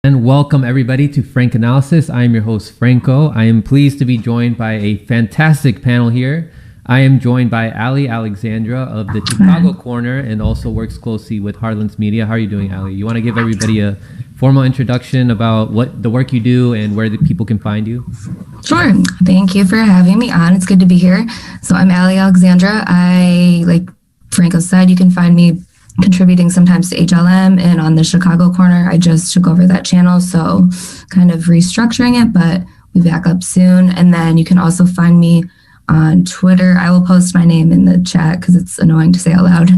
And welcome everybody to Franc Analysis. I am your host Franco. I am pleased to be joined by a fantastic panel here. I am joined by Alexandra of the Chicago Corner and also works closely with Heartlands Media. How are you doing, Ali? You want to give everybody a formal introduction about what the work you do and where the people can find you? Sure. Thank you for having me on. It's good to be here. So I'm Alexandra. Like Franco said, you can find me contributing sometimes to HLM and on the Chicago Corner. I just took over that channel, so kind of restructuring it, but we'll be back up soon. And then you can also find me on Twitter. I will post my name in the chat because it's annoying to say out loud.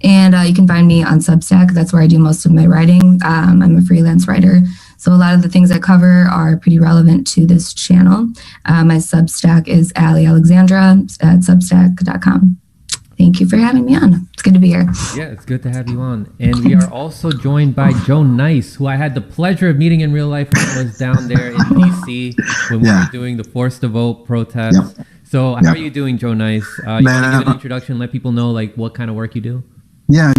And you can find me on Substack. That's where I do most of my writing. I'm a freelance writer, so a lot of the things I cover are pretty relevant to this channel. My Substack is Alexandra at substack.com. Thank you for having me on. It's good to be here. Yeah, it's good to have you on. And we are also joined by Joe Nice, who I had the pleasure of meeting in real life when I was down there in DC when we were doing the Force to Vote protest. Yep. So how are you doing, Joe Nice? You want to give an introduction, let people know like what kind of work you do? Yeah.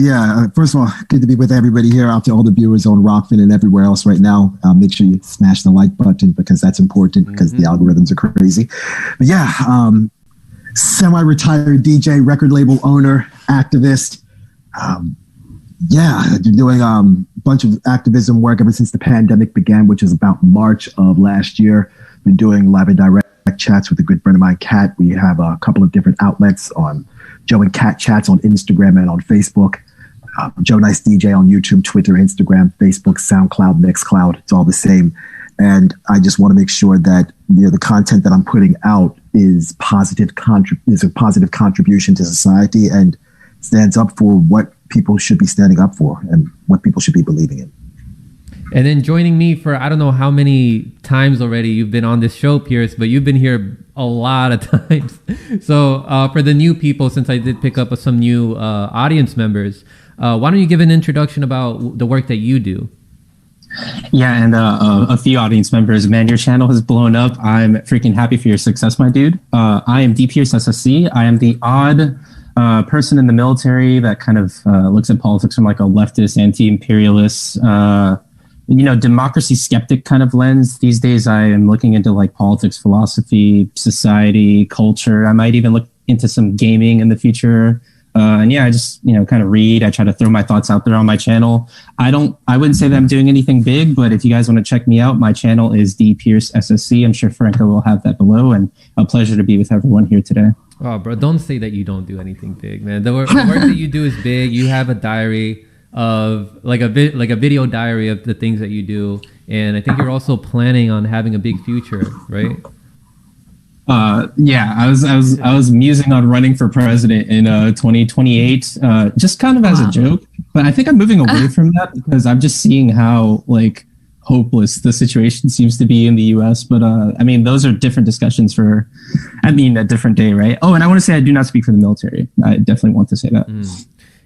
First of all, good to be with everybody here. Out to all the viewers on Rockfin and everywhere else right now. Make sure you smash the like button because that's important because the algorithms are crazy. But semi-retired DJ, record label owner, activist. Doing a bunch of activism work ever since the pandemic began, which is about March of last year. Been doing live and direct chats with a good friend of mine, Kat. We have a couple of different outlets on Joe and Kat Chats on Instagram and on Facebook. Joe Nice DJ on YouTube, Twitter, Instagram, Facebook, SoundCloud, Mixcloud. It's all the same. And I just want to make sure that the content that I'm putting out is a positive contribution to society and stands up for what people should be standing up for and what people should be believing in. And then joining me for I don't know how many times already you've been on this show, Pearce, but you've been here a lot of times. So for the new people, since I did pick up some new audience members, why don't you give an introduction about the work that you do? Yeah, and a few audience members, man, your channel has blown up. I'm freaking happy for your success, my dude. I am Pearce SSC. I am the odd person in the military that kind of looks at politics from like a leftist, anti-imperialist, democracy skeptic kind of lens. These days, I am looking into like politics, philosophy, society, culture. I might even look into some gaming in the future. I just, kind of read. I try to throw my thoughts out there on my channel. I wouldn't say that I'm doing anything big, but if you guys want to check me out, my channel is Pearce SSC. I'm sure Franco will have that below, and a pleasure to be with everyone here today. Oh, bro, don't say that you don't do anything big, man. The work that you do is big. You have a diary of like a video diary of the things that you do. And I think you're also planning on having a big future, right? I was musing on running for president in 2028, just kind of as a joke. But I think I'm moving away from that because I'm just seeing how like hopeless the situation seems to be in the U.S. But those are different discussions for, a different day, right? Oh, and I want to say I do not speak for the military. I definitely want to say that.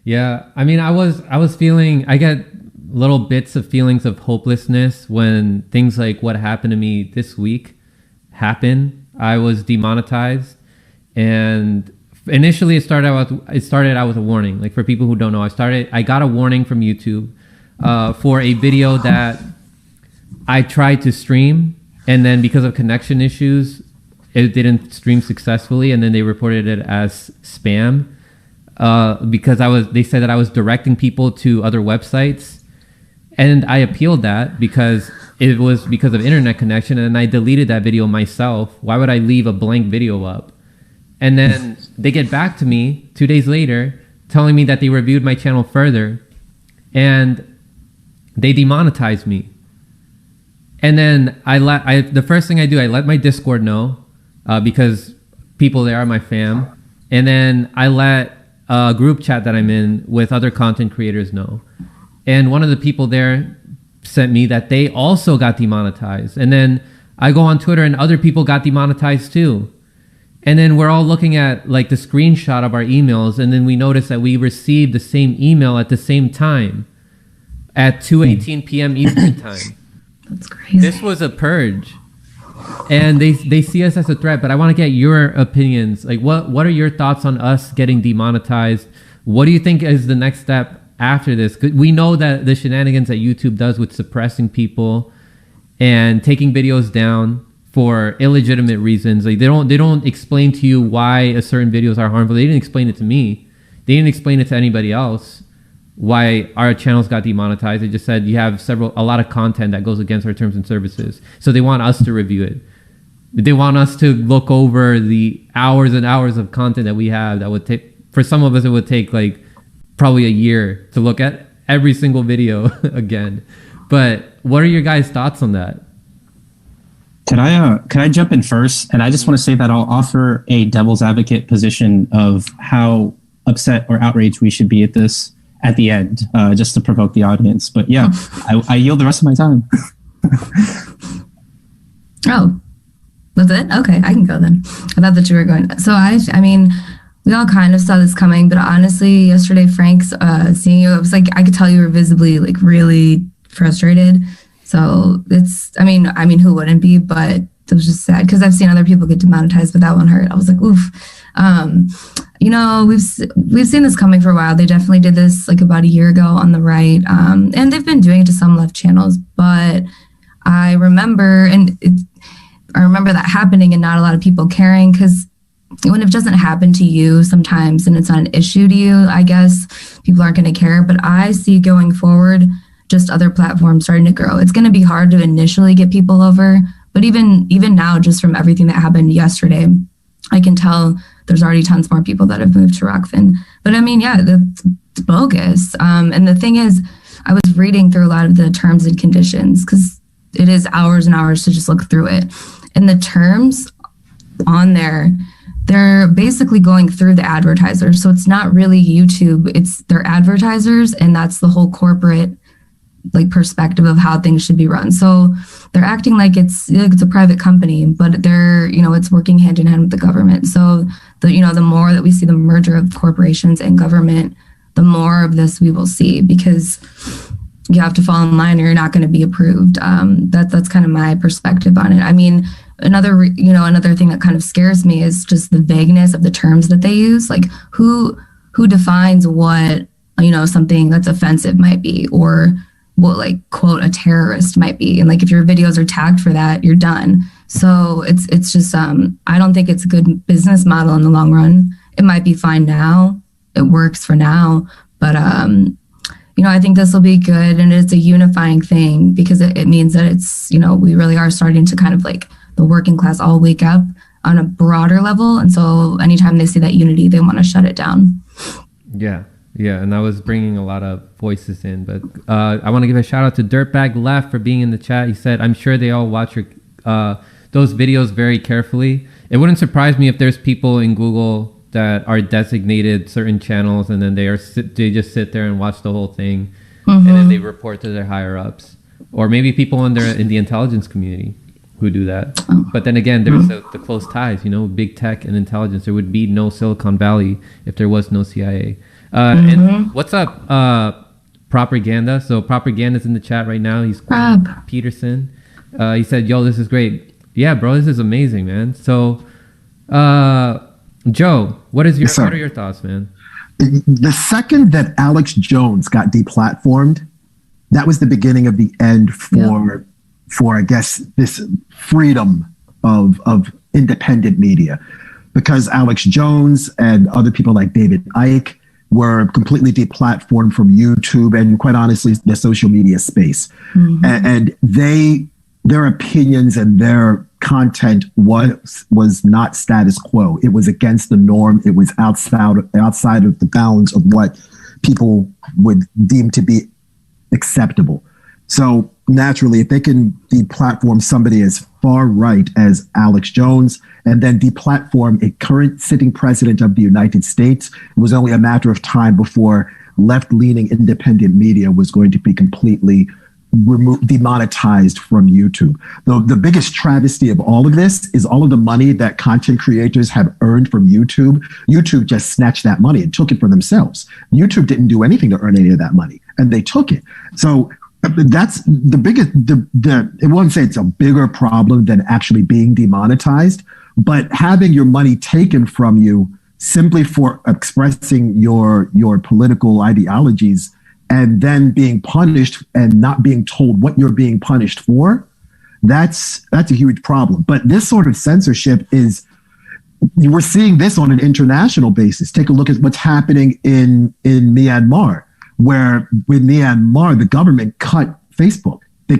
Yeah, I was feeling, I get little bits of feelings of hopelessness when things like what happened to me this week happen. I was demonetized, and initially it started out with a warning. Like for people who don't know, I got a warning from YouTube for a video that I tried to stream, and then because of connection issues, it didn't stream successfully, and then they reported it as spam because they said that I was directing people to other websites, and I appealed that because it was because of internet connection, and I deleted that video myself. Why would I leave a blank video up? And then they get back to me 2 days later telling me that they reviewed my channel further and they demonetized me. And then the first thing I do, I let my Discord know because people there are my fam. And then I let a group chat that I'm in with other content creators know. And one of the people there sent me that they also got demonetized. And then I go on Twitter and other people got demonetized too. And then we're all looking at like the screenshot of our emails, and then we notice that we received the same email at the same time at 2:18 p.m. Eastern time. That's crazy. This was a purge. And they see us as a threat, but I want to get your opinions. Like what are your thoughts on us getting demonetized? What do you think is the next step after this? 'Cause we know that the shenanigans that YouTube does with suppressing people and taking videos down for illegitimate reasons. Like they don't explain to you why a certain videos are harmful. They didn't explain it to me. They didn't explain it to anybody else why our channels got demonetized. They just said you have a lot of content that goes against our terms and services. So they want us to review it. They want us to look over the hours and hours of content that we have that would take, for some of us, it would take like probably a year to look at every single video again. But what are your guys' thoughts on that? Can I jump in first? And I just want to say that I'll offer a devil's advocate position of how upset or outraged we should be at this at the end, just to provoke the audience. But yeah, I yield the rest of my time. Oh, that's it? Okay, I can go then. I thought that you were going. So I mean, we all kind of saw this coming, but honestly, yesterday, Frank's seeing you, it was like, I could tell you were visibly like really frustrated. So it's, I mean, who wouldn't be, but it was just sad because I've seen other people get demonetized, but that one hurt. I was like, oof. You know, we've seen this coming for a while. They definitely did this like about a year ago on the right. And they've been doing it to some left channels, but I remember that happening and not a lot of people caring, because when it doesn't happen to you sometimes and it's not an issue to you, I guess people aren't going to care. But I see going forward, just other platforms starting to grow. It's going to be hard to initially get people over, but even now, just from everything that happened yesterday, I can tell there's already tons more people that have moved to Rockfin. But I mean, yeah, it's bogus. And the thing is, I was reading through a lot of the terms and conditions because it is hours and hours to just look through it. And the terms on there, they're basically going through the advertisers. So it's not really YouTube, it's their advertisers, and that's the whole corporate like perspective of how things should be run. So they're acting like it's a private company, but they're, you know, it's working hand in hand with the government. So the more that we see the merger of corporations and government, the more of this we will see, because you have to fall in line or you're not going to be approved. That's kind of my perspective on it. I mean, another thing that kind of scares me is just the vagueness of the terms that they use. Like who defines what, you know, something that's offensive might be, or what like quote a terrorist might be. And like if your videos are tagged for that, you're done. So it's just I don't think it's a good business model in the long run. It might be fine now. It works for now, but you know, I think this will be good, and it's a unifying thing because it means that it's, you know, we really are starting to kind of like the working class all wake up on a broader level. And so anytime they see that unity, they want to shut it down. Yeah. Yeah, and I was bringing a lot of voices in, but I want to give a shout out to Dirtbag Left for being in the chat. He said, I'm sure they all watch your those videos very carefully. It wouldn't surprise me if there's people in Google that are designated certain channels, and then they just sit there and watch the whole thing, and then they report to their higher ups, or maybe people in the intelligence community who do that. But then again, there's the close ties, you know, big tech and intelligence. There would be no Silicon Valley if there was no CIA. And what's up, Propaganda? So Propaganda's in the chat right now. He's Peterson. He said, yo, this is great. Yeah, bro, this is amazing, man. So, Joe, what are your thoughts, man? The second that Alex Jones got deplatformed, that was the beginning of the end for I guess, this freedom of independent media, because Alex Jones and other people like David Icke were completely deplatformed from YouTube and, quite honestly, the social media space. And their opinions and their content was not status quo. It was against the norm. It was outside of the bounds of what people would deem to be acceptable. So naturally, if they can deplatform somebody as far right as Alex Jones and then deplatform a current sitting president of the United States, it was only a matter of time before left-leaning independent media was going to be completely demonetized from YouTube. The biggest travesty of all of this is all of the money that content creators have earned from YouTube. YouTube just snatched that money and took it for themselves. YouTube didn't do anything to earn any of that money, and they took it. So that's the biggest, it won't say it's a bigger problem than actually being demonetized, but having your money taken from you simply for expressing your political ideologies and then being punished and not being told what you're being punished for, that's a huge problem. But this sort of censorship we're seeing this on an international basis. Take a look at what's happening in Myanmar, where with Myanmar, the government cut Facebook. They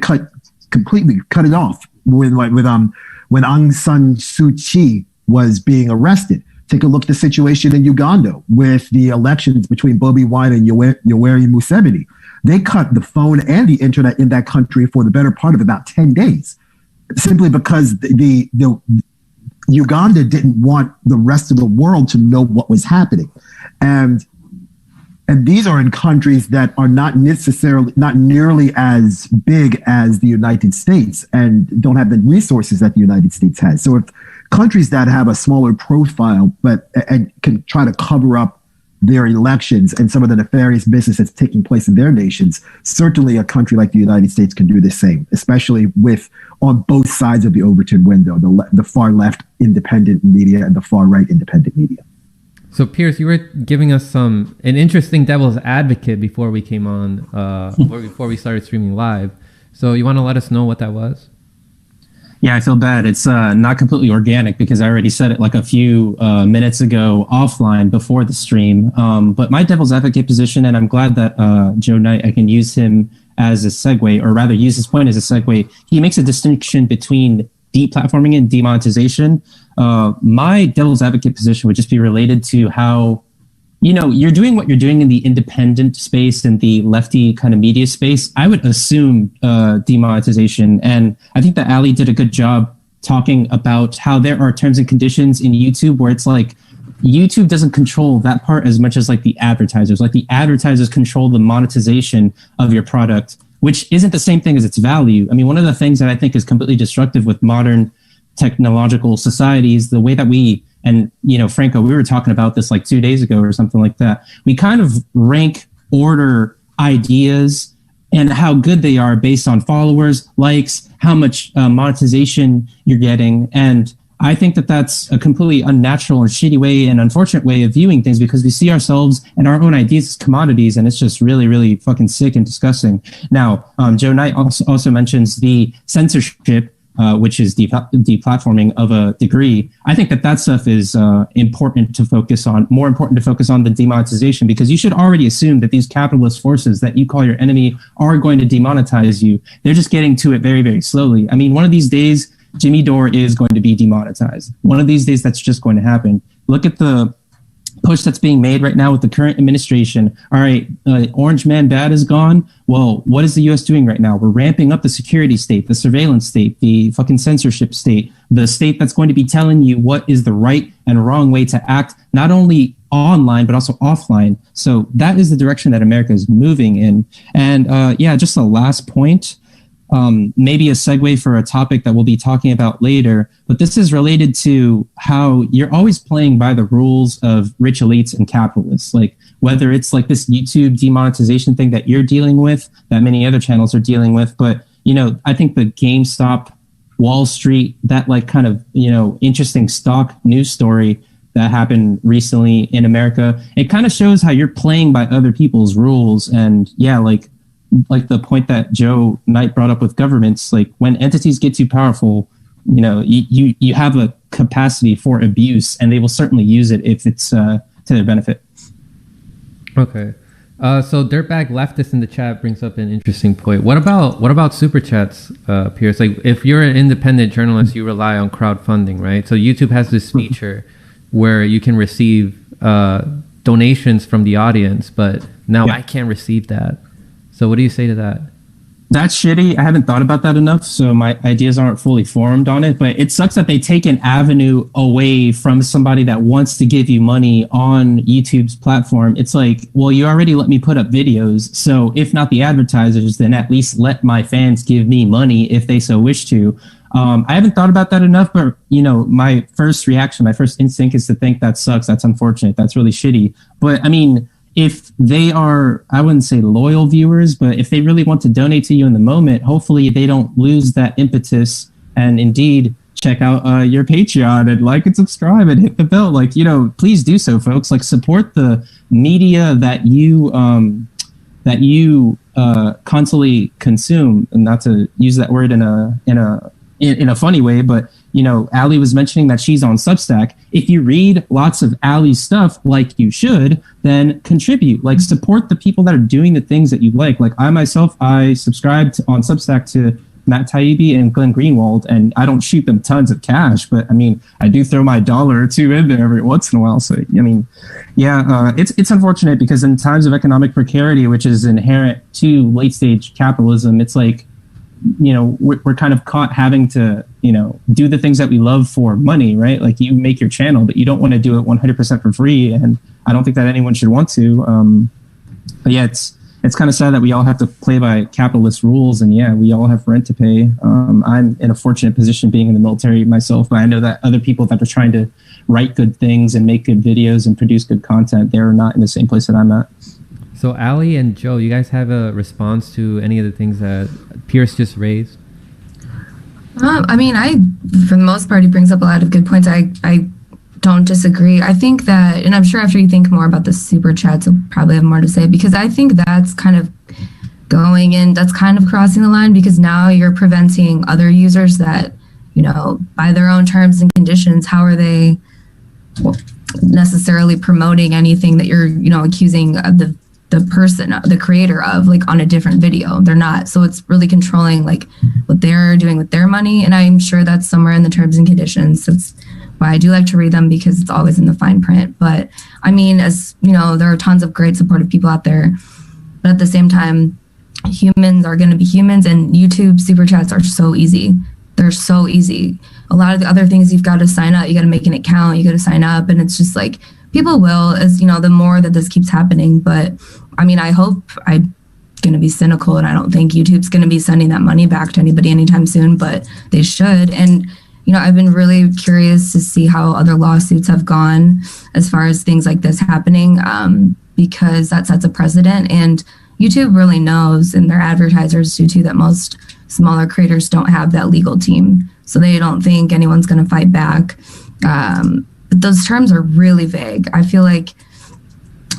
completely cut it off when Aung San Suu Kyi was being arrested. Take a look at the situation in Uganda with the elections between Bobi Wine and Yoweri Museveni. They cut the phone and the internet in that country for the better part of about 10 days, simply because the Uganda didn't want the rest of the world to know what was happening. And these are in countries that are not nearly as big as the United States and don't have the resources that the United States has. So if countries that have a smaller profile and can try to cover up their elections and some of the nefarious business that's taking place in their nations, certainly a country like the United States can do the same, especially on both sides of the Overton window, the far left independent media and the far right independent media. So Pearce, you were giving us an interesting devil's advocate before we came on, before we started streaming live. So you want to let us know what that was? Yeah, I feel bad. It's not completely organic because I already said it like a few minutes ago offline before the stream. But my devil's advocate position, and I'm glad that Joe Knight, I can use him as a segue, or rather use his point as a segue. He makes a distinction between deplatforming and demonetization. My devil's advocate position would just be related to how, you're doing what you're doing in the independent space and the lefty kind of media space. I would assume demonetization. And I think that Ali did a good job talking about how there are terms and conditions in YouTube where it's like YouTube doesn't control that part as much as like the advertisers. Like the advertisers control the monetization of your product, which isn't the same thing as its value. I mean, one of the things that I think is completely destructive with modern technological societies, the way that and Franco, we were talking about this like 2 days ago or something like that. We kind of order ideas and how good they are based on followers, likes, how much monetization you're getting. And I think that that's a completely unnatural and shitty way and unfortunate way of viewing things because we see ourselves and our own ideas as commodities, and it's just really, really fucking sick and disgusting. Now, Joe Knight also mentions the censorship, which is deplatforming of a degree. I think that stuff is more important to focus on than demonetization, because you should already assume that these capitalist forces that you call your enemy are going to demonetize you. They're just getting to it very, very slowly. I mean, one of these days, Jimmy Dore is going to be demonetized. One of these days, that's just going to happen. Look at the push that's being made right now with the current administration. All right, Orange Man Bad is gone. Well, what is the U.S. doing right now? We're ramping up the security state, the surveillance state, the fucking censorship state, the state that's going to be telling you what is the right and wrong way to act, not only online, but also offline. So that is the direction that America is moving in. And just the last point, maybe a segue for a topic that we'll be talking about later, but this is related to how you're always playing by the rules of rich elites and capitalists. Like whether it's like this YouTube demonetization thing that you're dealing with, that many other channels are dealing with. But, I think the GameStop, Wall Street, that like kind of, interesting stock news story that happened recently in America, it kind of shows how you're playing by other people's rules. And like the point that Joe Knight brought up with governments, like when entities get too powerful, you have a capacity for abuse, and they will certainly use it if it's to their benefit. Okay. So Dirtbag Leftist in the chat brings up an interesting point. What about super chats, Pearce? Like if you're an independent journalist, you rely on crowdfunding, right? So YouTube has this feature where you can receive donations from the audience, but now I can't receive that. So what do you say to that? That's shitty. I haven't thought about that enough, so my ideas aren't fully formed on it. But it sucks that they take an avenue away from somebody that wants to give you money on YouTube's platform. It's like, well, you already let me put up videos, so if not the advertisers, then at least let my fans give me money if they so wish to. I haven't thought about that enough, but my first instinct is to think that sucks. That's unfortunate. That's really shitty. But I mean, if they are, I wouldn't say loyal viewers, but if they really want to donate to you in the moment, hopefully they don't lose that impetus and indeed check out your Patreon and like and subscribe and hit the bell. Like, please do so, folks. Like support the media that you that you constantly consume, and not to use that word in a funny way, but Ali was mentioning that she's on Substack. If you read lots of Ali's stuff like you should, then contribute, like support the people that are doing the things that you like. Like I subscribed on Substack to Matt Taibbi and Glenn Greenwald, and I don't shoot them tons of cash, but I mean, I do throw my $1 or $2 in there every once in a while. So, I mean, it's unfortunate because in times of economic precarity, which is inherent to late stage capitalism, it's like, we're kind of caught having to, do the things that we love for money, right? Like you make your channel, but you don't want to do it 100% for free. And I don't think that anyone should want to. But yeah, it's kind of sad that we all have to play by capitalist rules, and yeah, we all have rent to pay. I'm in a fortunate position being in the military myself, but I know that other people that are trying to write good things and make good videos and produce good content, they're not in the same place that I'm at. So Ali and Joe, you guys have a response to any of the things that Pearce just raised? I mean, for the most part, he brings up a lot of good points. I don't disagree. I think that, and I'm sure after you think more about the super chats, you'll probably have more to say, because I think that's kind of going in, that's kind of crossing the line, because now you're preventing other users that, by their own terms and conditions, how are they necessarily promoting anything that you're, accusing the person, the creator of, like on a different video? They're not. So it's really controlling like what they're doing with their money. And I'm sure that's somewhere in the terms and conditions. That's why I do like to read them, because it's always in the fine print. But I mean, as there are tons of great supportive people out there, but at the same time, humans are going to be humans, and YouTube super chats are so easy. They're so easy. A lot of the other things, you've got to sign up, you got to make an account, you got to sign up. And it's just like, people will, as the more that this keeps happening. But I mean, I'm going to be cynical, and I don't think YouTube's going to be sending that money back to anybody anytime soon, but they should. And I've been really curious to see how other lawsuits have gone as far as things like this happening, because that sets a precedent. And YouTube really knows, and their advertisers do too, that most smaller creators don't have that legal team. So they don't think anyone's going to fight back. But those terms are really vague. I feel like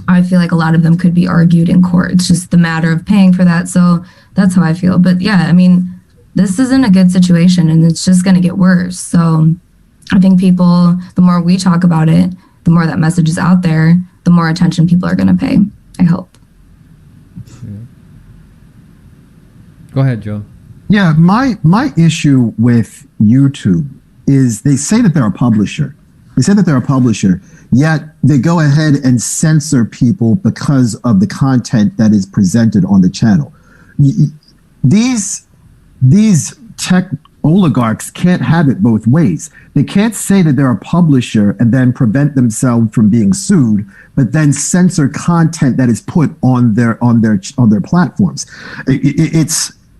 a lot of them could be argued in court. It's just the matter of paying for that. So that's how I feel. But yeah, I mean, this isn't a good situation, and it's just going to get worse. So I think people, the more we talk about it, the more that message is out there, the more attention people are going to pay, I hope. Yeah. Go ahead, Joe. Yeah, my issue with YouTube is they say that they're a publisher. Yet they go ahead and censor people because of the content that is presented on the channel. These tech oligarchs can't have it both ways. They can't say that they're a publisher and then prevent themselves from being sued, but then censor content that is put on their platforms.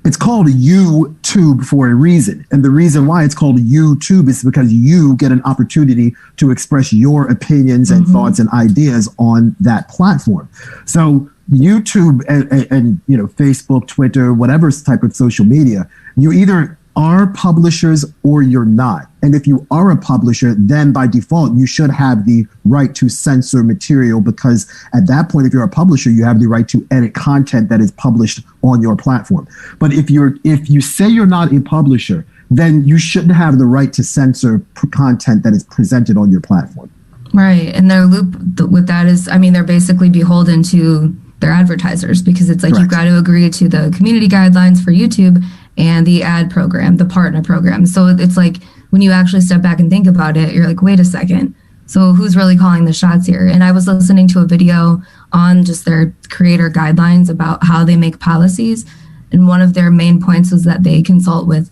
It's called YouTube for a reason. And the reason why it's called YouTube is because you get an opportunity to express your opinions and thoughts and ideas on that platform. So YouTube and Facebook, Twitter, whatever type of social media, you either are publishers or you're not. And if you are a publisher, then by default, you should have the right to censor material, because at that point, if you're a publisher, you have the right to edit content that is published on your platform. But if you say you're not a publisher, then you shouldn't have the right to censor content that is presented on your platform. Right. And their loop with that is, I mean, they're basically beholden to their advertisers, because it's like, Correct. You've got to agree to the community guidelines for YouTube and the ad program, the partner program. So it's like, when you actually step back and think about it, you're like, wait a second. So who's really calling the shots here? And I was listening to a video on just their creator guidelines about how they make policies. And one of their main points was that they consult with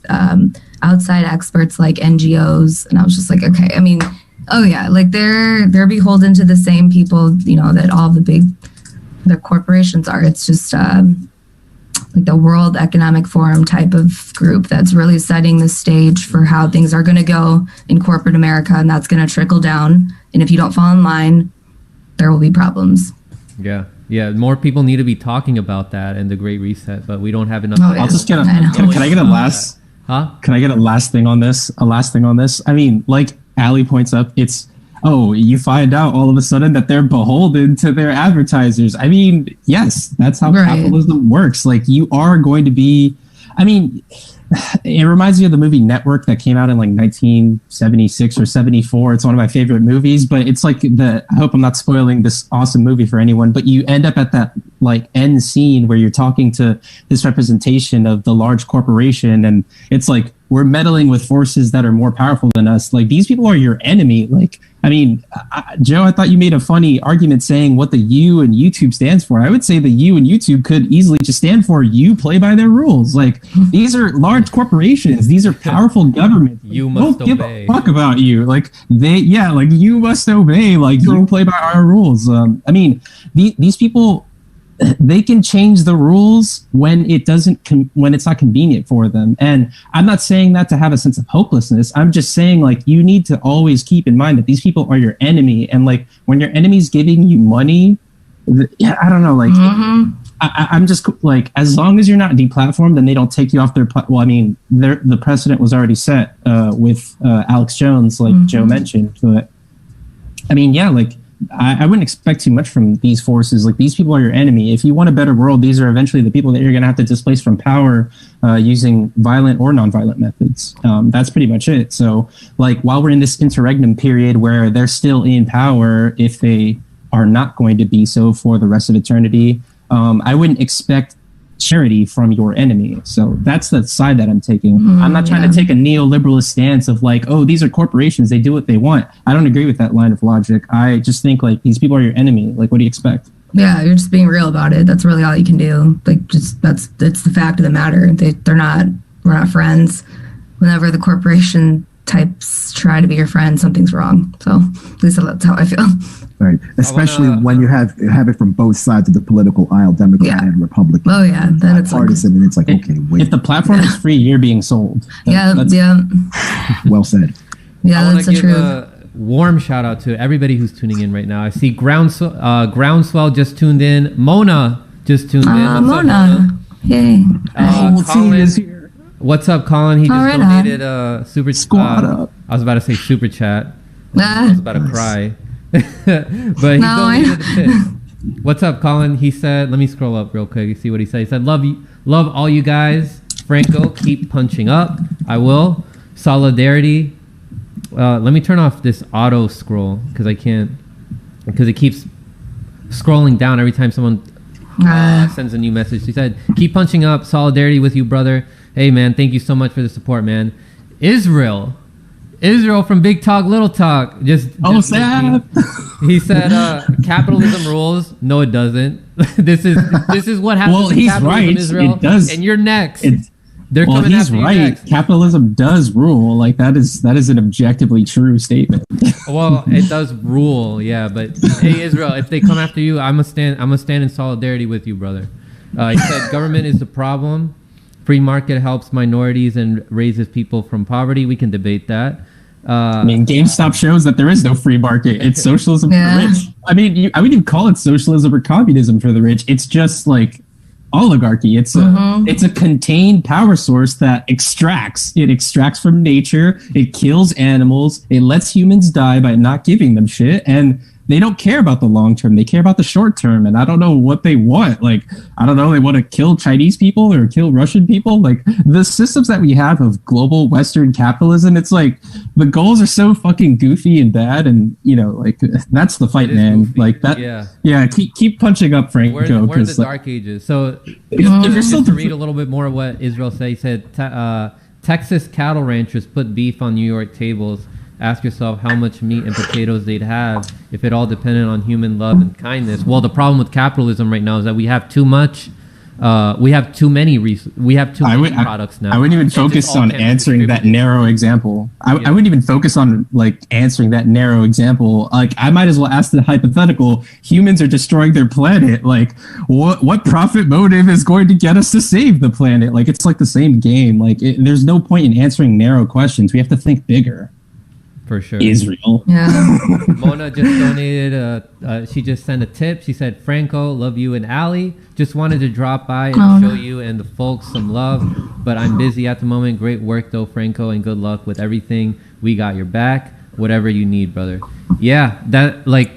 outside experts like NGOs. And I was just like, okay, I mean, oh yeah, like they're beholden to the same people, that all the corporations are. It's just like the World Economic Forum type of group that's really setting the stage for how things are going to go in corporate America, and that's going to trickle down. And if you don't fall in line, there will be problems. Yeah. More people need to be talking about that and the Great Reset, but we don't have enough. Oh, yeah. I'll just get can I get a last? Huh? Can I get a last thing on this? I mean, like Ali points up, it's oh, you find out all of a sudden that they're beholden to their advertisers. I mean, yes, that's how capitalism works. Like, you are going to be, I mean, it reminds me of the movie Network that came out in like 1976 or 74. It's one of my favorite movies, but it's like I hope I'm not spoiling this awesome movie for anyone, but you end up at that like end scene where you're talking to this representation of the large corporation, and it's like, we're meddling with forces that are more powerful than us. Like, these people are your enemy. Like, I mean, Joe, I thought you made a funny argument saying what the U in YouTube stands for. I would say the U in YouTube could easily just stand for you play by their rules. Like, these are large corporations. These are powerful governments. You must give obey. a fuck about you. Like, like, you must obey. Like, you play by our rules. I mean, these people, they can change the rules when it doesn't when it's not convenient for them. And I'm not saying that to have a sense of hopelessness. I'm just saying, like, you need to always keep in mind that these people are your enemy, and like, when your enemy's giving you money, I don't know, like, I'm just like, as long as you're not deplatformed, then they don't take you off their well, I mean, the precedent was already set with Alex Jones, like Joe mentioned. But I mean, yeah, like, I wouldn't expect too much from these forces. Like, these people are your enemy. If you want a better world, these are eventually the people that you're going to have to displace from power using violent or nonviolent methods. That's pretty much it. So, like, while we're in this interregnum period where they're still in power, if they are not going to be so for the rest of eternity, I wouldn't expect charity from your enemy. So that's the side that I'm taking. I'm not trying to take a neoliberalist stance of like, oh, these are corporations, they do what they want. I don't agree with that line of logic. I just think, like, these people are your enemy. Like, what do you expect? Yeah, you're just being real about it. That's really all you can do. Like, just it's the fact of the matter. We're not friends. Whenever the corporation types try to be your friend, something's wrong. So at least that's how I feel. Right, especially when you have it from both sides of the political aisle, Democrat and Republican. Oh yeah, then it's partisan, and it's like, okay, wait. If the platform is free, you're being sold. That's Well said. Yeah, that's the truth. A warm shout out to everybody who's tuning in right now. I see Groundswell just tuned in. Mona just tuned in. What's Mona. up, Mona? Yay. Colin is here. What's up, Colin? He just donated a super squad up. I was about to say super chat. I was about to cry. But he donated a tip. What's up, Colin? He said, let me scroll up real quick. You see what he said? He said, love all you guys. Franco, keep punching up. I will. Solidarity. Let me turn off this auto scroll because I can't, because it keeps scrolling down every time someone sends a new message. He said, keep punching up. Solidarity with you, brother. Hey, man, thank you so much for the support, man. Israel from Big Talk, Little Talk. Sad. He said, capitalism rules. No, it doesn't. This is what happens. Well, he's right. Israel, it does. And you're next. They're coming after you next. Capitalism does rule. Like, that is an objectively true statement. Well, it does rule, yeah. But hey, Israel, if they come after you, I must stand in solidarity with you, brother. He said, government is the problem. Free market helps minorities and raises people from poverty. We can debate that. I mean, GameStop shows that there is no free market. It's socialism for the rich. I mean, I wouldn't even call it socialism or communism for the rich. It's just like oligarchy. It's a contained power source that extracts. It extracts from nature. It kills animals. It lets humans die by not giving them shit. And they don't care about the long term. They care about the short term. And I don't know what they want. Like, I don't know. They want to kill Chinese people or kill Russian people. Like, the systems that we have of global Western capitalism, it's like the goals are so fucking goofy and bad. And, you know, like, that's the fight, man. Goofy. Like that. Yeah. Keep punching up, Franco. We're in the dark ages. So if you're still to read a little bit more of what Israel said, he said, Texas cattle ranchers put beef on New York tables. Ask yourself how much meat and potatoes they'd have if it all depended on human love and kindness. Well, the problem with capitalism right now is that we have too much. We have too many products now. I wouldn't even focus on answering that narrow example. I wouldn't even focus on like answering that narrow example. Like, I might as well ask the hypothetical: humans are destroying their planet. Like, what profit motive is going to get us to save the planet? Like, it's like the same game. Like, there's no point in answering narrow questions. We have to think bigger. For sure. Israel. Yeah. Mona just donated. She just sent a tip. She said, Franco, love you and Ali. Just wanted to drop by and show you and the folks some love. But I'm busy at the moment. Great work, though, Franco, and good luck with everything. We got your back. whatever you need, brother. Yeah, that like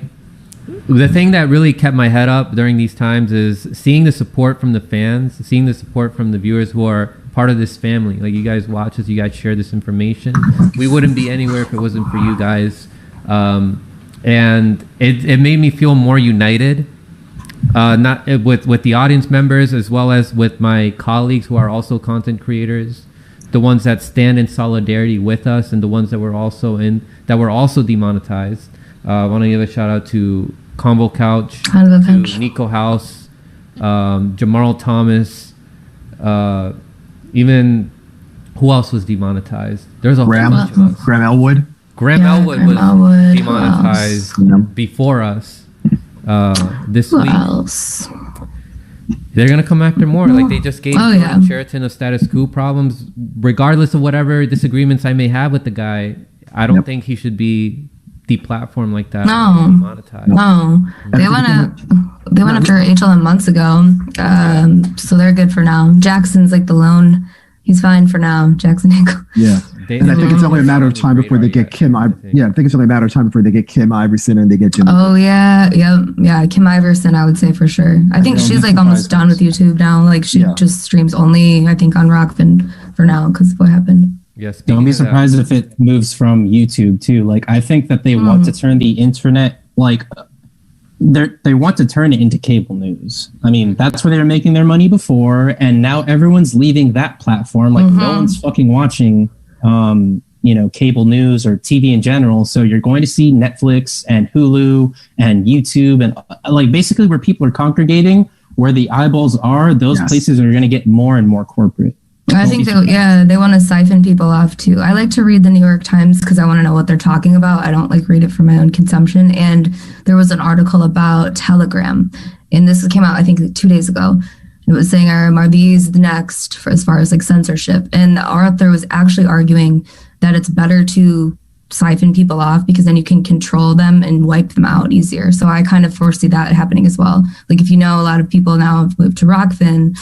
the thing that really kept my head up during these times is seeing the support from the fans, seeing the support from the viewers who are part of this family. Like, you guys watch us, you guys share this information. We wouldn't be anywhere if it wasn't for you guys. And it made me feel more united, not with the audience members, as well as with my colleagues who are also content creators, the ones that stand in solidarity with us, and the ones that were also demonetized. I want to give a shout out to Combo Couch, to Nico House, Jamarl Thomas, even who else was demonetized? There's a whole bunch of us. Graham Elwood. Graham Elwood was demonetized before us this week. Else? They're gonna come after more. Like, they just gave Sheraton a status quo problems. Regardless of whatever disagreements I may have with the guy, I don't think he should be deplatformed like that. No, they went after HLM months ago, so they're good for now. Jackson's like the lone. He's fine for now, Jackson Hinkle. Yeah, and I think it's only a matter of time before they get Kim. I think it's only a matter of time before they get Kim Iverson and they get Jim. Oh yeah, Kim Iverson, I would say for sure. I think she's like almost done with YouTube now. Like, she just streams only, I think, on Rockfin for now because of what happened. Yes. Don't be surprised if it moves from YouTube too. Like, I think that they want to turn the internet, like, they want to turn it into cable news. I mean, that's where they were making their money before, and now everyone's leaving that platform. Like, no one's fucking watching, cable news or TV in general. So you're going to see Netflix and Hulu and YouTube and like basically where people are congregating, where the eyeballs are. Those places are going to get more and more corporate. I think they want to siphon people off too. I like to read the New York Times because I want to know what they're talking about. I don't like read it for my own consumption. And there was an article about Telegram, and this came out I think 2 days ago. It was saying, are these the next for as far as like censorship? And the author was actually arguing that it's better to siphon people off because then you can control them and wipe them out easier. So I kind of foresee that happening as well. Like, if you know, a lot of people now have moved to Rockfin.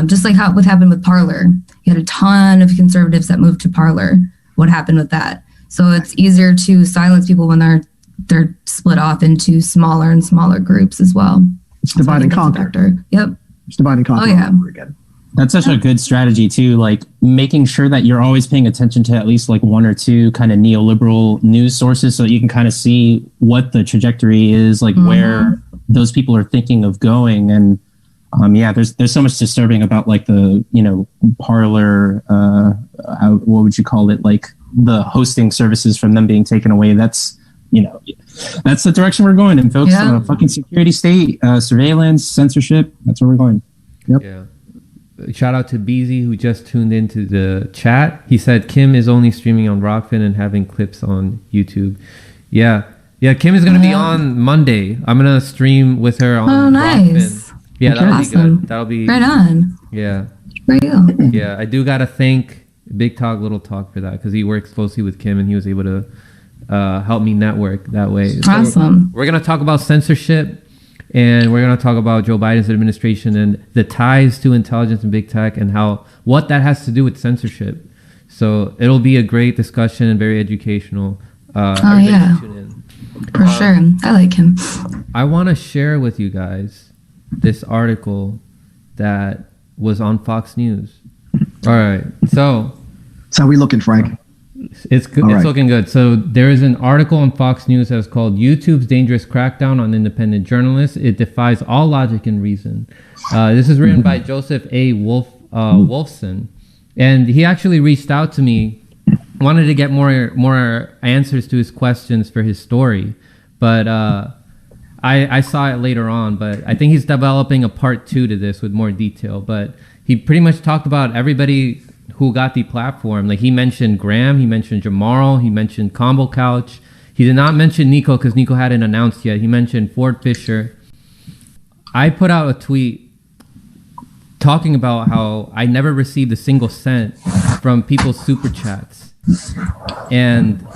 Just like what happened with Parler. You had a ton of conservatives that moved to Parler. What happened with that? So it's easier to silence people when they're split off into smaller and smaller groups as well. It's divide and conquer. Yep. It's divide and conquer over again. That's such a good strategy too, like making sure that you're always paying attention to at least like one or two kind of neoliberal news sources so you can kind of see what the trajectory is, like where those people are thinking of going. And there's so much disturbing about like the, Parler, what would you call it? Like the hosting services from them being taken away. That's the direction we're going in, folks. Fucking security state, surveillance, censorship. That's where we're going. Yep. Yeah. Shout out to Beezy, who just tuned into the chat. He said Kim is only streaming on Rockfin and having clips on YouTube. Yeah. Kim is going to be on Monday. I'm going to stream with her on Rockfin. Yeah, that'll be good. That'll be right on. Yeah. For you. Yeah, I do got to thank Big Talk, Little Talk for that, because he works closely with Kim and he was able to help me network that way. Awesome. So we're going to talk about censorship, and we're going to talk about Joe Biden's administration and the ties to intelligence and big tech and what that has to do with censorship. So it'll be a great discussion and very educational. Tune in. For sure. I like him. I want to share with you guys this article that was on Fox News. All right. So how we looking, Frank? It's good. It's looking good. So there is an article on Fox News that's called YouTube's Dangerous Crackdown on Independent Journalists. It defies all logic and reason. This is written by Joseph A. Wolfson. And he actually reached out to me, wanted to get more answers to his questions for his story. But I saw it later on. But I think he's developing a part 2 to this with more detail. But he pretty much talked about everybody who got the platform. Like, he mentioned Graham, he mentioned Jamarl, he mentioned Combo Couch. He did not mention Nico because Nico hadn't announced yet. He mentioned Ford Fisher. I put out a tweet talking about how I never received a single cent from people's super chats. And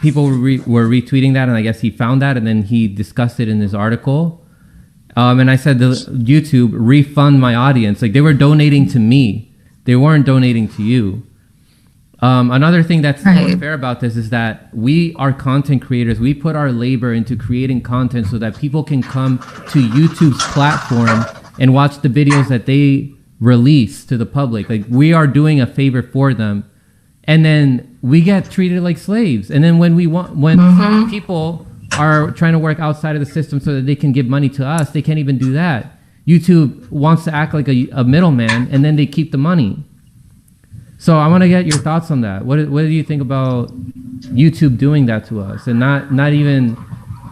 people were retweeting that, and I guess he found that, and then he discussed it in his article. And I said, YouTube, refund my audience. Like, they were donating to me. They weren't donating to you. Another thing that's Right. unfair about this is that we are content creators. We put our labor into creating content so that people can come to YouTube's platform and watch the videos that they release to the public. Like, we are doing a favor for them. And then we get treated like slaves. And then when people are trying to work outside of the system so that they can give money to us, they can't even do that. YouTube wants to act like a middleman, and then they keep the money. So I want to get your thoughts on that. What do you think about YouTube doing that to us? And not even,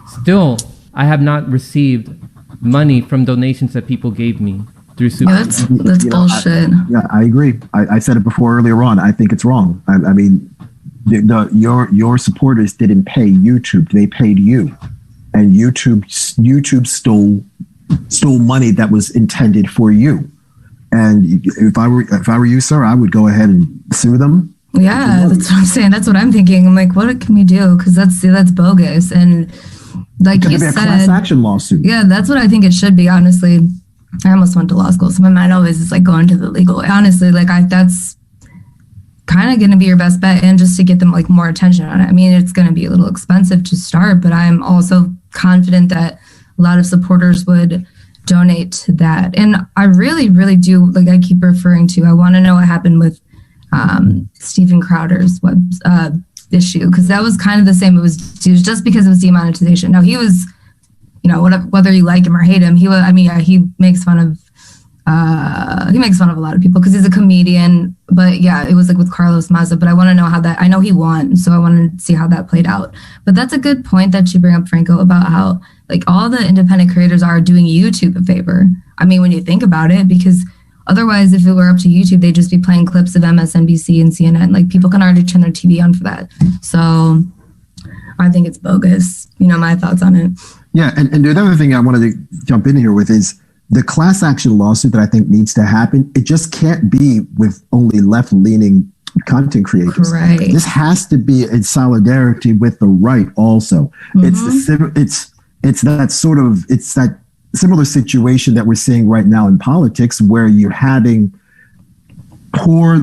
still, I have not received money from donations that people gave me through Super. Yeah, that's bullshit. I agree. I said it before earlier on. I think it's wrong. I mean, your supporters didn't pay YouTube; they paid you, and YouTube stole money that was intended for you. And if I were you, sir, I would go ahead and sue them. Yeah, that's what I'm saying. That's what I'm thinking. I'm like, what can we do? Because that's bogus. And like you said, a class action lawsuit. Yeah, that's what I think it should be. Honestly, I almost went to law school, so my mind always is like going to the legal way. Honestly, like that's kind of going to be your best bet, and just to get them like more attention on it. I mean, it's going to be a little expensive to start, but I'm also confident that a lot of supporters would donate to that. And I really, really do, like I keep referring to, I want to know what happened with Stephen Crowder's issue, because that was kind of the same. It was just because it was demonetization. Now he was, you know, whether you like him or hate him, he makes fun of a lot of people because he's a comedian. But yeah, it was like with Carlos Maza. But I want to know how that, I know he won, so I want to see how that played out. But that's a good point that you bring up, Franco, about how like all the independent creators are doing YouTube a favor. I mean, when you think about it, because otherwise, if it were up to YouTube, they'd just be playing clips of MSNBC and CNN. Like, people can already turn their TV on for that. So I think it's bogus. You know, my thoughts on it. Yeah, and the other thing I wanted to jump in here with is the class action lawsuit that I think needs to happen. It just can't be with only left-leaning content creators. Right. This has to be in solidarity with the right also. Mm-hmm. It's that similar situation that we're seeing right now in politics, where you're having poor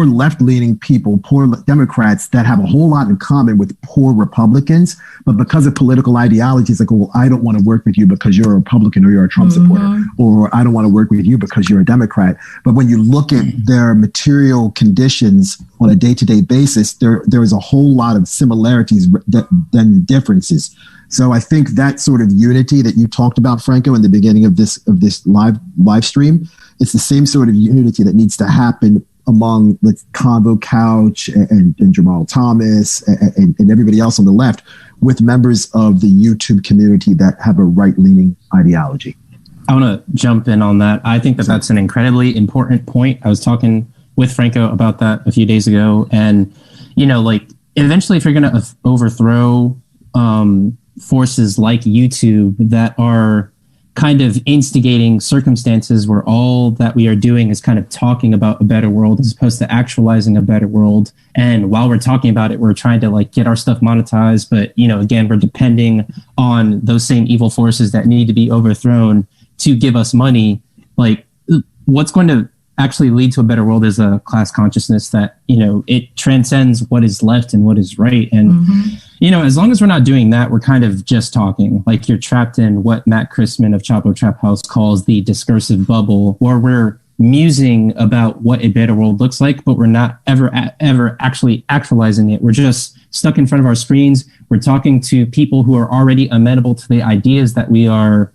left-leaning people, poor Democrats that have a whole lot in common with poor Republicans, but because of political ideology, it's like, well, I don't want to work with you because you're a Republican or you're a Trump supporter, or I don't want to work with you because you're a Democrat. But when you look at their material conditions on a day-to-day basis, there is a whole lot of similarities than differences. So I think that sort of unity that you talked about, Franco, in the beginning of this live stream, it's the same sort of unity that needs to happen among the Convo Couch and Jamal Thomas and everybody else on the left, with members of the YouTube community that have a right-leaning ideology. I want to jump in on that. I think that that's an incredibly important point. I was talking with Franco about that a few days ago. And, you know, like, eventually if you're going to overthrow forces like YouTube that are kind of instigating circumstances where all that we are doing is kind of talking about a better world as opposed to actualizing a better world. And while we're talking about it, we're trying to like get our stuff monetized. But, you know, again, we're depending on those same evil forces that need to be overthrown to give us money. Like, what's going to actually lead to a better world is a class consciousness that, you know, it transcends what is left and what is right. And, you know, as long as we're not doing that, we're kind of just talking. Like, you're trapped in what Matt Christman of Chapo Trap House calls the discursive bubble, where we're musing about what a better world looks like, but we're not ever actually actualizing it. We're just stuck in front of our screens. We're talking to people who are already amenable to the ideas that we are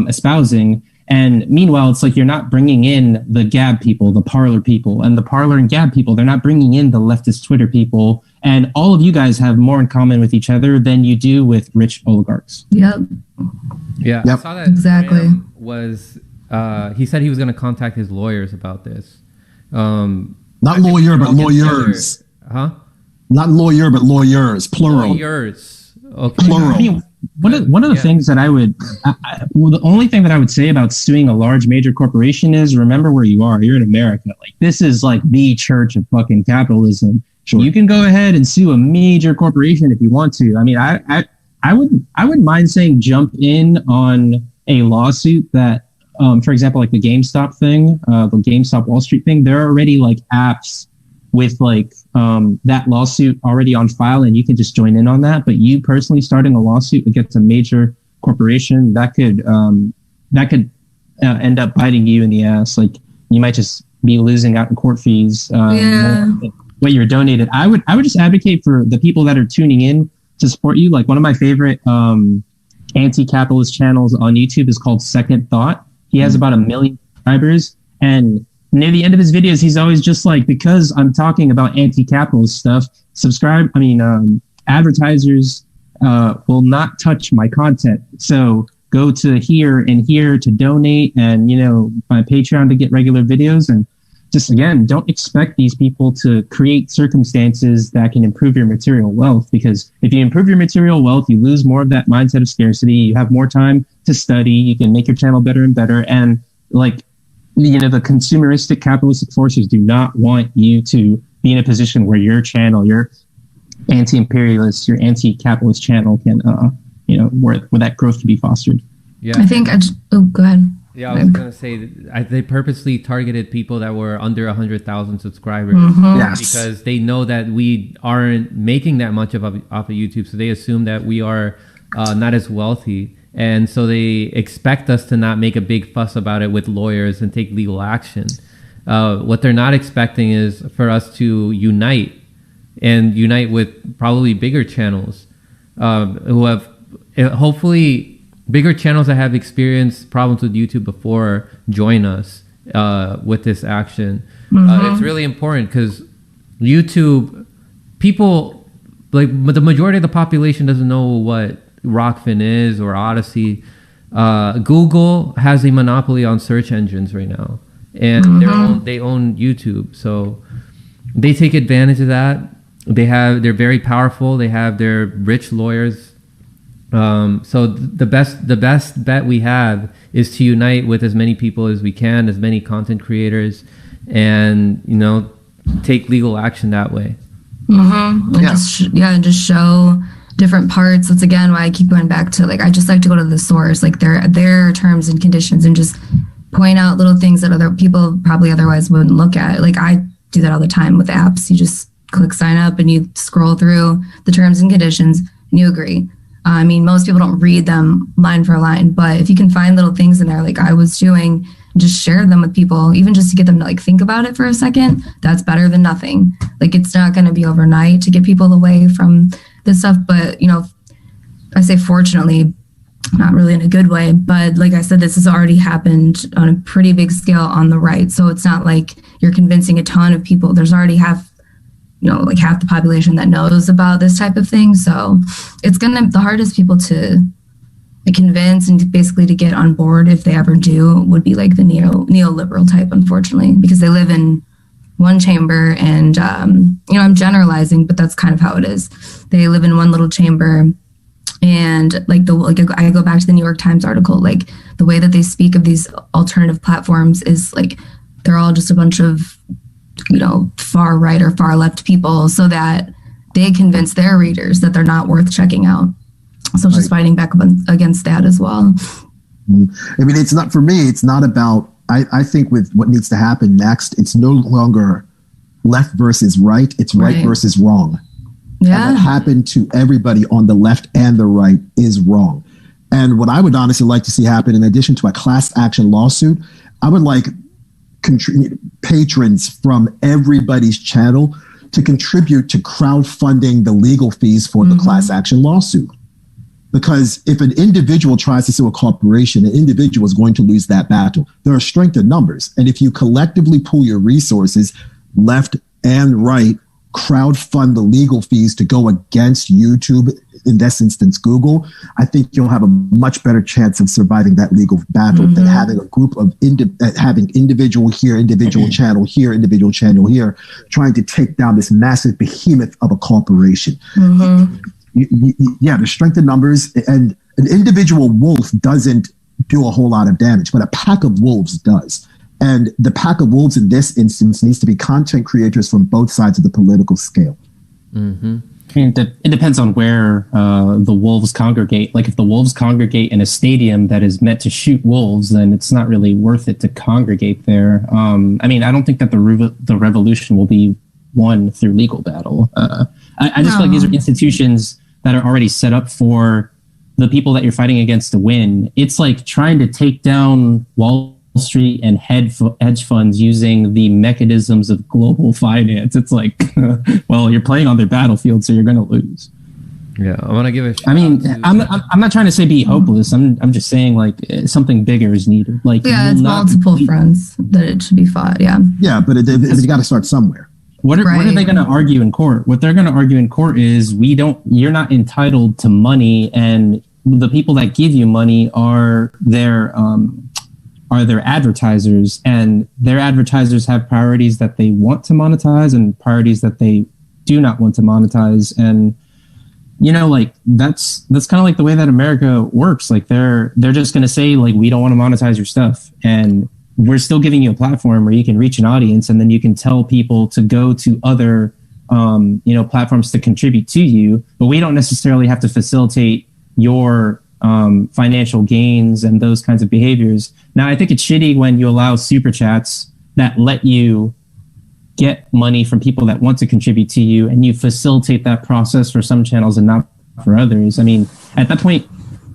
espousing. And meanwhile, it's like you're not bringing in the Gab people, the Parler people, and the Parler and Gab people. They're not bringing in the leftist Twitter people. And all of you guys have more in common with each other than you do with rich oligarchs. Yep. Yeah, yep. I saw that. Exactly. He said he was going to contact his lawyers about this. Not lawyer, but lawyers. Huh? Not lawyer, but lawyers, plural. Lawyers. Okay. Plural. I mean, one of the things that the only thing that I would say about suing a large major corporation is, remember where you are. You're in America. Like, this is like the church of fucking capitalism. Sure. You can go ahead and sue a major corporation if you want to. I mean, I wouldn't mind saying jump in on a lawsuit that, for example, like the GameStop thing, the GameStop Wall Street thing. There are already like apps with like that lawsuit already on file and you can just join in on that. But you personally starting a lawsuit against a major corporation, that could end up biting you in the ass. Like you might just be losing out in court fees. What you're donated. I would just advocate for the people that are tuning in to support you. Like one of my favorite anti-capitalist channels on YouTube is called Second Thought. He has about 1 million subscribers, and near the end of his videos, he's always just like, because I'm talking about anti-capitalist stuff, advertisers will not touch my content. So go to here and here to donate, and my Patreon to get regular videos. And just again, don't expect these people to create circumstances that can improve your material wealth, because if you improve your material wealth, you lose more of that mindset of scarcity. You have more time to study. You can make your channel better and better. And the consumeristic capitalistic forces do not want you to be in a position where your channel, your anti-imperialist, your anti-capitalist channel can, where that growth can be fostered. Yeah, I think go ahead. Yeah, I was going to say, they purposely targeted people that were under 100,000 subscribers. Yes. Because they know that we aren't making that much off of YouTube. So they assume that we are not as wealthy. And so they expect us to not make a big fuss about it with lawyers and take legal action. What they're not expecting is for us to unite with probably bigger channels who have hopefully bigger channels that have experienced problems with YouTube before join us with this action. It's really important because YouTube, people, like the majority of the population doesn't know what Rockfin is or Odyssey. Google has a monopoly on search engines right now, and they own YouTube, so they take advantage of that. They're very powerful. They have their rich lawyers. So the best bet we have is to unite with as many people as we can, as many content creators, and take legal action that way. And just show different parts. That's again why I keep going back to I just like to go to the source, like their terms and conditions, and just point out little things that other people probably otherwise wouldn't look at. Like I do that all the time with apps. You just click sign up and you scroll through the terms and conditions and you agree. Most people don't read them line for line, but if you can find little things in there, like I was doing, just share them with people, even just to get them to think about it for a second. That's better than nothing. It's not going to be overnight to get people away from this stuff, but I say fortunately, not really in a good way, but like I said, this has already happened on a pretty big scale on the right. So it's not like you're convincing a ton of people. There's already half the population that knows about this type of thing. So it's the hardest people to convince and basically to get on board, if they ever do, would be the neoliberal type, unfortunately, because they live in one chamber and, I'm generalizing, but that's kind of how it is. They live in one little chamber, and I go back to the New York Times article, the way that they speak of these alternative platforms is they're all just a bunch of far right or far left people, so that they convince their readers that they're not worth checking out. So just fighting back against that as well. It's not, for me, it's not about, I think with what needs to happen next, it's no longer left versus right, it's right versus wrong. Yeah. And what happened to everybody on the left and the right is wrong. And what I would honestly like to see happen, in addition to a class action lawsuit, I would like patrons from everybody's channel to contribute to crowdfunding the legal fees for the class action lawsuit. Because if an individual tries to sue a corporation, an individual is going to lose that battle. There are strength in numbers. And if you collectively pool your resources, left and right, crowdfund the legal fees to go against YouTube, in this instance, Google, I think you'll have a much better chance of surviving that legal battle than having a group of having individual here, individual channel here, individual channel here, trying to take down this massive behemoth of a corporation. There's strength in numbers, and an individual wolf doesn't do a whole lot of damage, but a pack of wolves does. And the pack of wolves in this instance needs to be content creators from both sides of the political scale. It depends on where the wolves congregate. If the wolves congregate in a stadium that is meant to shoot wolves, then it's not really worth it to congregate there. I don't think that the revolution will be won through legal battle. I just feel like these are institutions that are already set up for the people that you're fighting against to win. It's like trying to take down Wall Street and hedge funds using the mechanisms of global finance. It's like, well, you're playing on their battlefield, so you're going to lose. Yeah, I want to give a shout I'm not trying to say be hopeless. I'm just saying like something bigger is needed. Like it's multiple fronts that it should be fought. Yeah, but you got to start somewhere. What are they going to argue in court? What they're going to argue in court is you're not entitled to money, and the people that give you money are their advertisers, and their advertisers have priorities that they want to monetize and priorities that they do not want to monetize. And like that's kind of like the way that America works. Like they're just going to say like, we don't want to monetize your stuff, and we're still giving you a platform where you can reach an audience, and then you can tell people to go to other, platforms to contribute to you. But we don't necessarily have to facilitate your financial gains and those kinds of behaviors. Now, I think it's shitty when you allow super chats that let you get money from people that want to contribute to you, and you facilitate that process for some channels and not for others. I mean, at that point,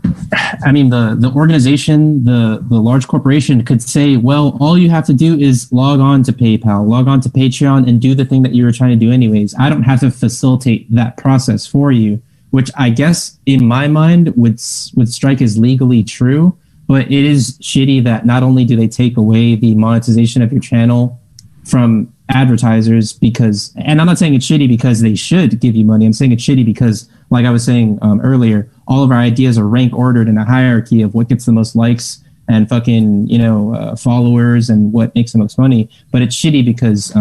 the organization, the large corporation could say, well, all you have to do is log on to PayPal, log on to Patreon, and do the thing that you were trying to do anyways. I don't have to facilitate that process for you, which I guess in my mind would strike as legally true. But it is shitty that not only do they take away the monetization of your channel from advertisers, and I'm not saying it's shitty because they should give you money. I'm saying it's shitty because, like I was saying earlier, all of our ideas are rank ordered in a hierarchy of what gets the most likes and fucking, followers and what makes the most money. But it's shitty because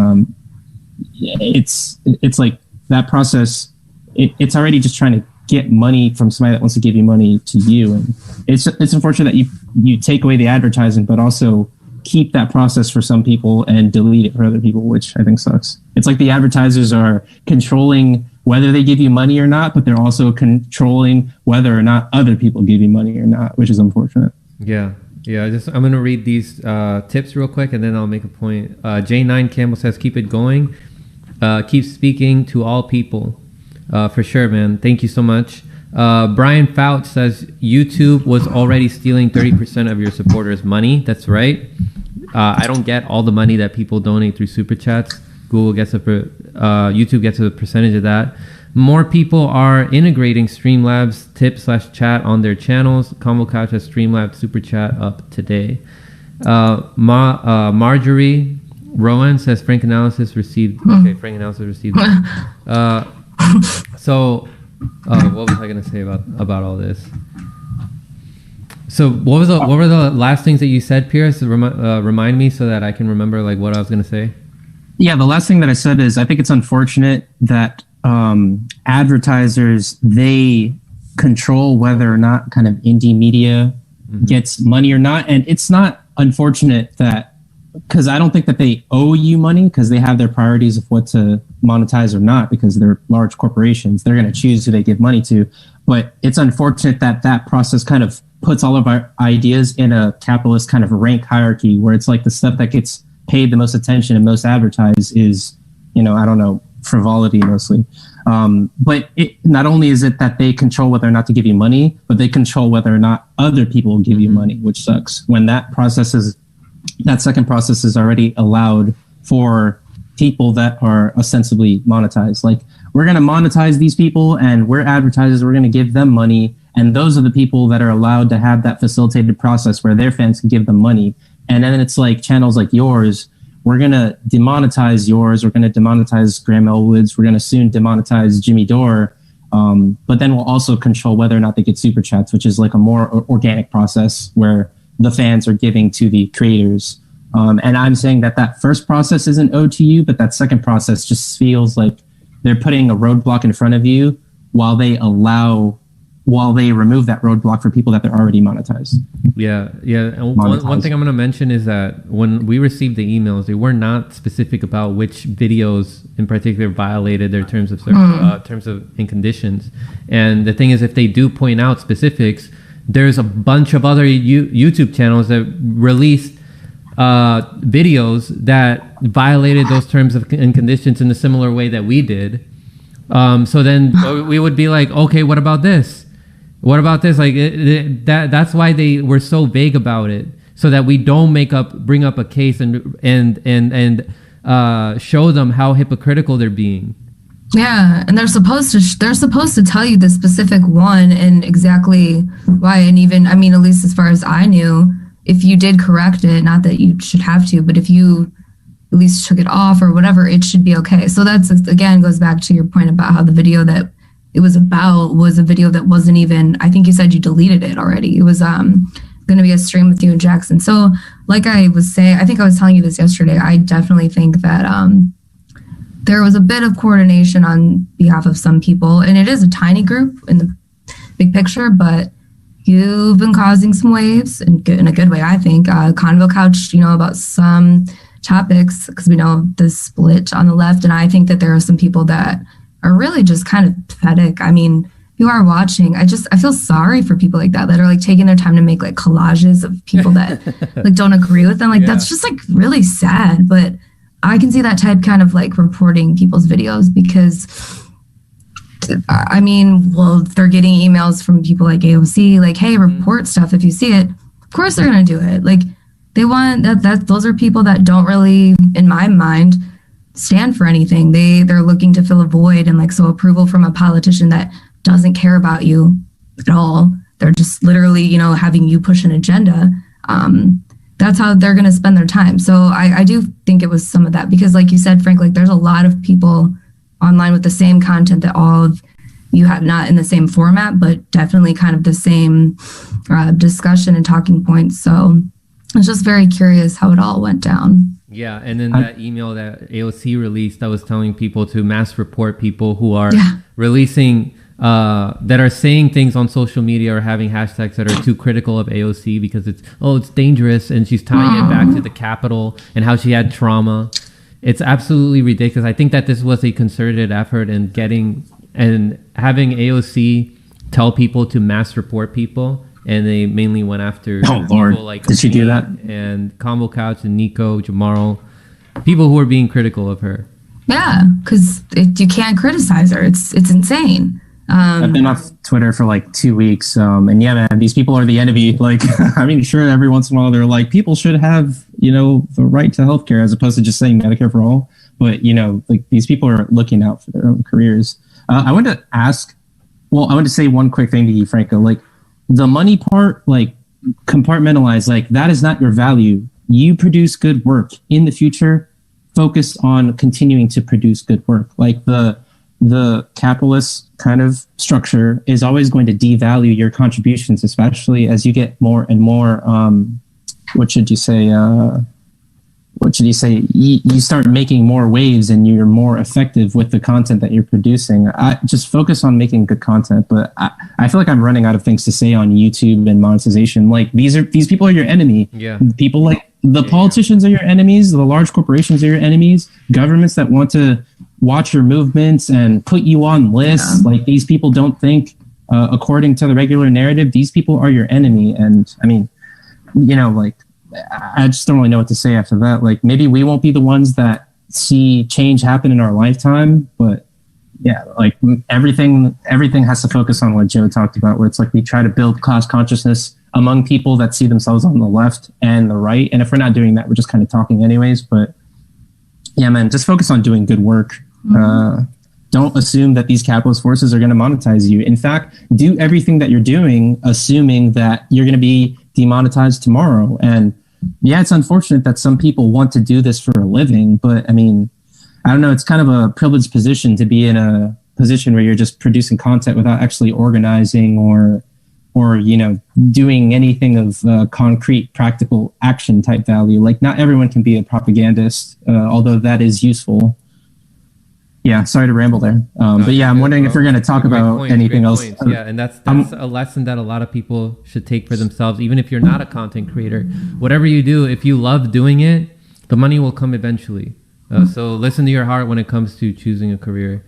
it's like that process. It's already just trying to get money from somebody that wants to give you money to you. And it's unfortunate that you take away the advertising, but also keep that process for some people and delete it for other people, which I think sucks. It's like the advertisers are controlling whether they give you money or not, but they're also controlling whether or not other people give you money or not, which is unfortunate. Yeah. I'm going to read these tips real quick, and then I'll make a point. J9 Campbell says, keep it going. Keep speaking to all people. For sure, man. Thank you so much. Brian Fouch says, YouTube was already stealing 30% of your supporters' money. That's right. I don't get all the money that people donate through super chats. YouTube gets a percentage of that. More people are integrating Streamlabs tip/chat on their channels. Convo Couch has Streamlabs super chat up today. Marjorie Rowan says Frank analysis received. Okay, Frank analysis received. So what was I going to say about all this? So what were the last things that you said, Pearce? Remind me so that I can remember like what I was going to say. Yeah, the last thing that I said is I think it's unfortunate that advertisers, they control whether or not kind of indie media gets money or not. And it's not unfortunate that, because I don't think that they owe you money, because they have their priorities of what to monetize or not, because they're large corporations. They're going to choose who they give money to. But it's unfortunate that that process kind of puts all of our ideas in a capitalist kind of rank hierarchy, where it's like the stuff that gets paid the most attention and most advertised is, frivolity mostly. But not only is it that they control whether or not to give you money, but they control whether or not other people will give you money, which sucks. When that second process is already allowed for people that are ostensibly monetized. Like, we're going to monetize these people, and we're advertisers, we're going to give them money. And those are the people that are allowed to have that facilitated process where their fans can give them money. And then it's like channels like yours, we're going to demonetize yours. We're going to demonetize Graham Elwood's. We're going to soon demonetize Jimmy Dore. But then we'll also control whether or not they get super chats, which is like a more organic process where the fans are giving to the creators. And I'm saying that first process isn't owed to you, but that second process just feels like they're putting a roadblock in front of you while they remove that roadblock for people that they're already monetized. Yeah. And one thing I'm going to mention is that when we received the emails, they were not specific about which videos in particular violated their terms of and conditions. And the thing is, if they do point out specifics, there's a bunch of other YouTube channels that released videos that violated those terms and conditions in a similar way that we did. So then we would be like, okay, what about this? What about this? Like that's why they were so vague about it, so that we don't bring up a case and show them how hypocritical they're being. Yeah, and they're supposed to tell you the specific one and exactly why. And even, I mean, at least as far as I knew, if you did correct it, not that you should have to, but if you at least took it off or whatever, it should be okay. So that's, again, goes back to your point about how the video that it was about was a video that wasn't even, I think you said you deleted it already. It was going to be a stream with you and Jackson. So like I was saying, I think I was telling you this yesterday, I definitely think that there was a bit of coordination on behalf of some people, and it is a tiny group in the big picture, but you've been causing some waves in a good way, I think. Convo Couch, about some topics, because we know the split on the left, and I think that there are some people that are really just kind of pathetic. I mean, you are watching, I feel sorry for people like that are like taking their time to make like collages of people that like don't agree with them. Like that's just like really sad, but I can see that type kind of like reporting people's videos because I mean, well, they're getting emails from people like AOC, like, hey, report stuff if you see it. Of course they're going to do it. Like they want that those are people that don't really, in my mind, stand for anything. They're looking to fill a void, and like, so approval from a politician that doesn't care about you at all. They're just literally, having you push an agenda. That's how they're going to spend their time. So I do think it was some of that because like you said, Frank, like there's a lot of people online with the same content that all of you have, not in the same format, but definitely kind of the same discussion and talking points. So I was just very curious how it all went down. Yeah, and then that email that AOC released that was telling people to mass report people who are releasing, that are saying things on social media or having hashtags that are too critical of AOC because it's dangerous, and she's tying it back to the Capitol and how she had trauma. It's absolutely ridiculous. I think that this was a concerted effort in having AOC tell people to mass report people, and they mainly went after people like did she do that? And Combo Couch and Nico, Jamarl, people who are being critical of her. Yeah, because you can't criticize her. It's insane. I've been off Twitter for like 2 weeks, and yeah, man, these people are the enemy. Like, I mean, sure, every once in a while they're like, people should have, the right to healthcare as opposed to just saying Medicare for all. But like these people are looking out for their own careers. I wanted to say one quick thing to you, Franco. Like the money part, like compartmentalize, like that is not your value. You produce good work in the future. Focus on continuing to produce good work. Like the capitalist kind of structure is always going to devalue your contributions, especially as you get more and more, you start making more waves and you're more effective with the content that you're producing. I just focus on making good content, but I feel like I'm running out of things to say on YouTube and monetization. Like these people are your enemy. Yeah. People like the politicians are your enemies. The large corporations are your enemies. Governments that want to watch your movements and put you on lists. Yeah. Like these people don't think according to the regular narrative. These people are your enemy. And I mean, like I just don't really know what to say after that. Like maybe we won't be the ones that see change happen in our lifetime, but yeah, like everything has to focus on what Joe talked about, where it's like we try to build class consciousness among people that see themselves on the left and the right. And if we're not doing that, we're just kind of talking anyways. But yeah, man, just focus on doing good work. Don't assume that these capitalist forces are going to monetize you. In fact, do everything that you're doing, assuming that you're going to be demonetized tomorrow. And yeah, it's unfortunate that some people want to do this for a living, but I mean, I don't know, it's kind of a privileged position to be in a position where you're just producing content without actually organizing or doing anything of concrete, practical action type value. Like not everyone can be a propagandist, although that is useful. Yeah, sorry to ramble there. But yeah, I'm wondering if we're going to talk about anything else. Yeah, and that's a lesson that a lot of people should take for themselves, even if you're not a content creator. Whatever you do, if you love doing it, the money will come eventually. So listen to your heart when it comes to choosing a career.